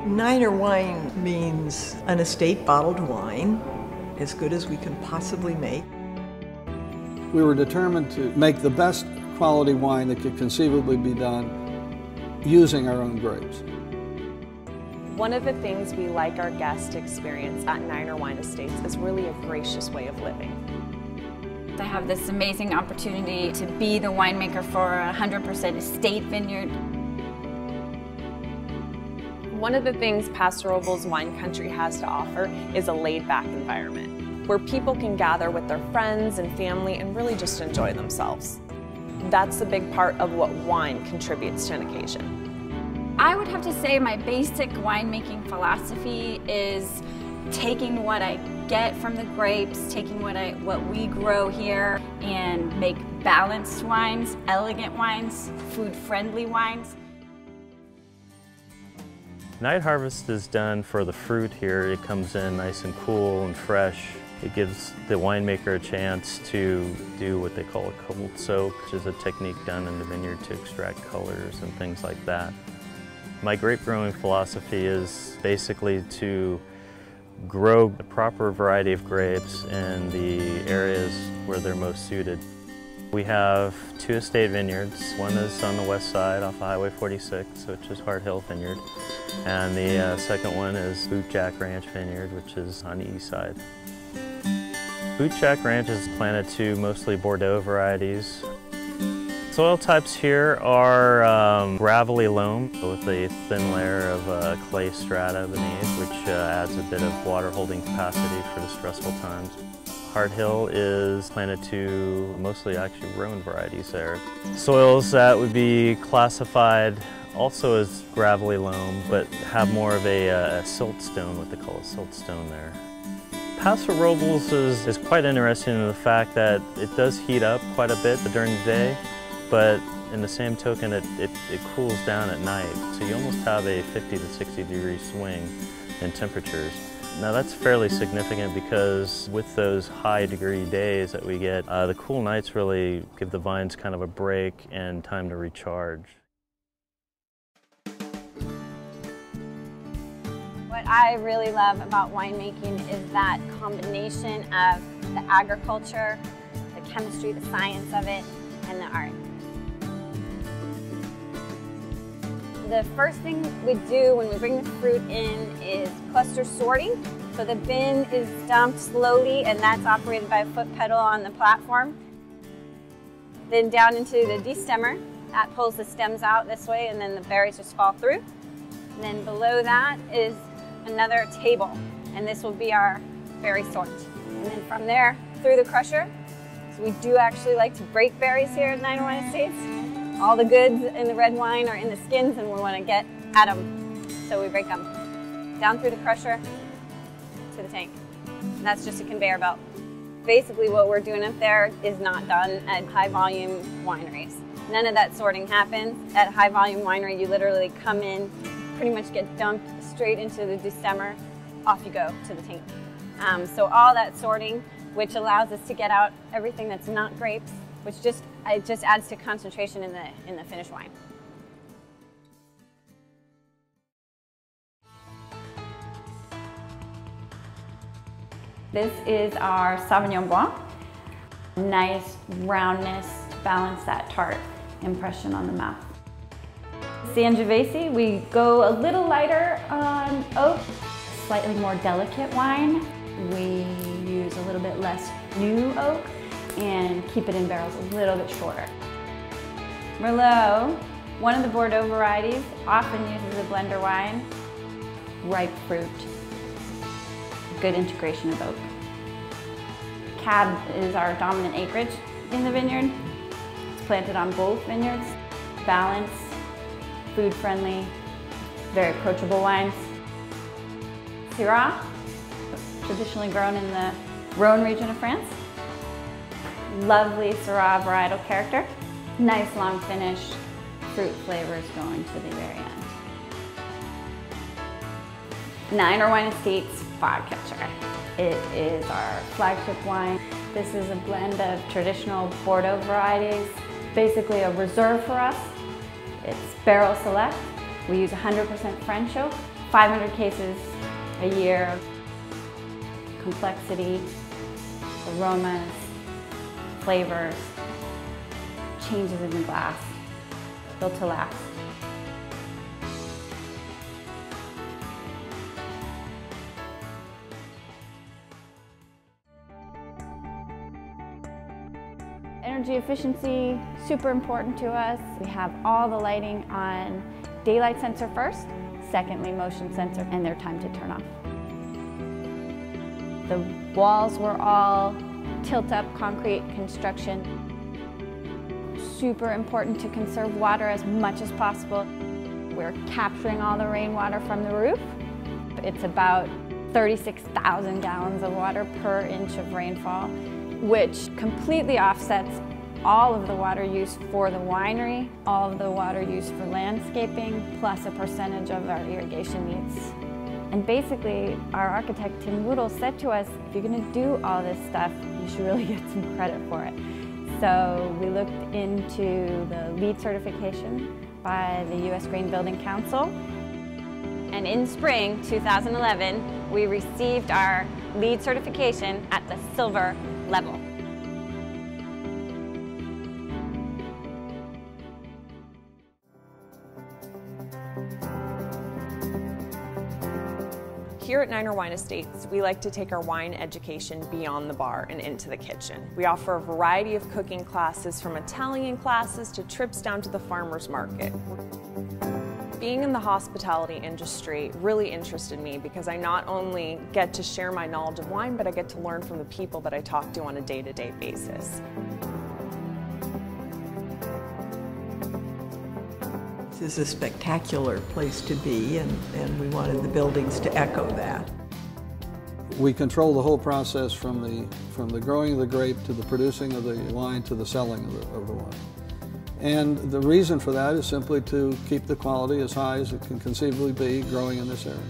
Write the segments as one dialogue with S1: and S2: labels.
S1: Niner wine means an estate bottled wine, as good as we can possibly make.
S2: We were determined to make the best quality wine that could conceivably be done using our own grapes.
S3: One of the things we like our guests to experience at Niner Wine Estates is really a gracious way of living.
S4: I have this amazing opportunity to be the winemaker for a 100% estate vineyard.
S3: One of the things Paso Robles wine country has to offer is a laid-back environment where people can gather with their friends and family and really just enjoy themselves. That's a big part of what wine contributes to an occasion.
S4: I would have to say my basic winemaking philosophy is taking what I get from the grapes, taking what we grow here, and make balanced wines, elegant wines, food-friendly wines.
S5: Night harvest is done for the fruit here. It comes in nice and cool and fresh. It gives the winemaker a chance to do what they call a cold soak, which is a technique done in the vineyard to extract colors and things like that. My grape growing philosophy is basically to grow the proper variety of grapes in the areas where they're most suited. We have 2 estate vineyards. One is on the west side off of Highway 46, which is Hart Hill Vineyard. And the second one is Boot Jack Ranch Vineyard, which is on the east side. Boot Jack Ranch is planted to mostly Bordeaux varieties. Soil types here are gravelly loam with a thin layer of clay strata beneath, which adds a bit of water holding capacity for the stressful times. Hart Hill is planted to mostly actually Rhone varieties there. Soils that would be classified also as gravelly loam, but have more of a siltstone, what they call a siltstone there. Paso Robles is quite interesting in the fact that it does heat up quite a bit during the day, but in the same token it cools down at night. So you almost have a 50 to 60 degree swing in temperatures. Now that's fairly significant because with those high degree days that we get, the cool nights really give the vines kind of a break and time to recharge.
S4: What I really love about winemaking is that combination of the agriculture, the chemistry, the science of it, and the art. The first thing we do when we bring the fruit in is cluster sorting. So the bin is dumped slowly, and that's operated by a foot pedal on the platform. Then down into the destemmer. That pulls the stems out this way, and then the berries just fall through. And then below that is another table, and this will be our berry sort. And then from there, through the crusher. So we do actually like to break berries here at Niner Wine Estates. All the goods in the red wine are in the skins, and we want to get at them, so we break them down through the crusher to the tank. And that's just a conveyor belt. Basically what we're doing up there is not done at high volume wineries. None of that sorting happens. At a high volume winery, you literally come in, pretty much get dumped straight into the destemmer, off you go to the tank. So all that sorting, which allows us to get out everything that's not grapes, which it just adds to concentration in the finished wine. This is our Sauvignon Blanc. Nice roundness to balance that tart impression on the mouth. Sangiovese, we go a little lighter on oak, slightly more delicate wine. We use a little bit less new oak and keep it in barrels a little bit shorter. Merlot, one of the Bordeaux varieties, often uses a blender wine. Ripe fruit, good integration of oak. Cab is our dominant acreage in the vineyard. It's planted on both vineyards. Balanced, food-friendly, very approachable wines. Syrah, traditionally grown in the Rhone region of France. Lovely Syrah varietal character. Nice long finish, fruit flavors going to the very end. Niner Wine Estates Viticulture. It is our flagship wine. This is a blend of traditional Bordeaux varieties, basically a reserve for us. It's barrel select. We use 100% French oak
S6: 500 cases a year. Complexity, aromas, flavors, changes in the glass, built to last. Energy efficiency, super important to us. We have all the lighting on daylight sensor first, secondly motion sensor, and their time to turn off. The walls were all tilt-up concrete construction. Super important to conserve water as much as possible. We're capturing all the rainwater from the roof. It's about 36,000 gallons of water per inch of rainfall, which completely offsets all of the water used for the winery, all of the water used for landscaping, plus a percentage of our irrigation needs. And basically, our architect, Tim Woodall, said to us, if you're going to do all this stuff, you should really get some credit for it. So we looked into the LEED certification by the U.S. Green Building Council.
S4: And in spring 2011, we received our LEED certification at the silver level.
S3: Here at Niner Wine Estates, we like to take our wine education beyond the bar and into the kitchen. We offer a variety of cooking classes, from Italian classes to trips down to the farmer's market. Being in the hospitality industry really interested me because I not only get to share my knowledge of wine, but I get to learn from the people that I talk to on a day-to-day basis.
S1: This is a spectacular place to be, and we wanted the buildings to echo that.
S2: We control the whole process from the growing of the grape to the producing of the wine to the selling of the wine. And the reason for that is simply to keep the quality as high as it can conceivably be growing in this area.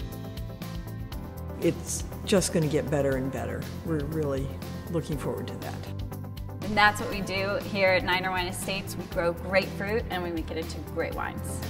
S1: It's just going to get better and better. We're really looking forward to that.
S6: And that's what we do here at Niner Wine Estates. We grow great fruit and we make it into great wines.